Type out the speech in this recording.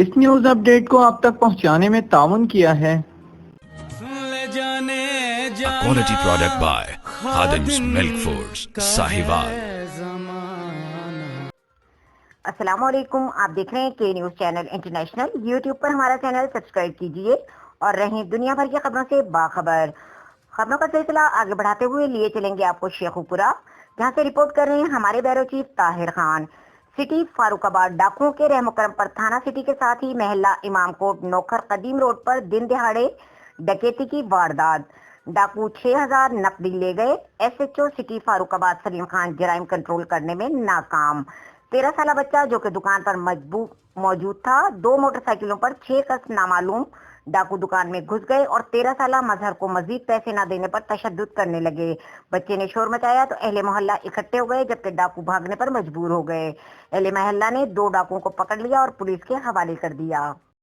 اس news update کو آپ تک پہنچانے میں تعاون کیا ہے quality product by Khadim's Milk Foods, Sahiwal. السلام علیکم، آپ دیکھ رہے ہیں کے نیوز چینل انٹرنیشنل۔ یوٹیوب پر ہمارا چینل سبسکرائب کیجئے اور رہیں دنیا بھر کی خبروں سے باخبر۔ خبروں کا سلسلہ آگے بڑھاتے ہوئے لیے چلیں گے آپ کو شیخو پورہ، جہاں سے رپورٹ کر رہے ہیں ہمارے bureau chief Tahir Khan. City Farooqabad ڈاکوؤں کے رحم و کرم پر تھانہ سٹی کے ساتھ ہی محلہ امام کوٹ نوکھر قدیم روڈ پر دن دہاڑے ڈکیتی کی واردات۔ ڈاکو 6000 نقدی لے گئے، ایس ایچ او سٹی فاروق آباد سلیم خان جرائم کنٹرول کرنے میں ناکام۔ 13 سالہ بچہ جو کہ دکان پر موجود تھا، 2 موٹر سائیکلوں پر 6 شخص نامعلوم ڈاکو دکان میں گھس گئے اور 13 سالہ مظہر کو مزید پیسے نہ دینے پر تشدد کرنے لگے۔ بچے نے شور مچایا تو اہل محلہ اکٹھے ہو گئے، جبکہ ڈاکو بھاگنے پر مجبور ہو گئے۔ اہل محلہ نے 2 ڈاکوؤں کو پکڑ لیا اور پولیس کے حوالے کر دیا۔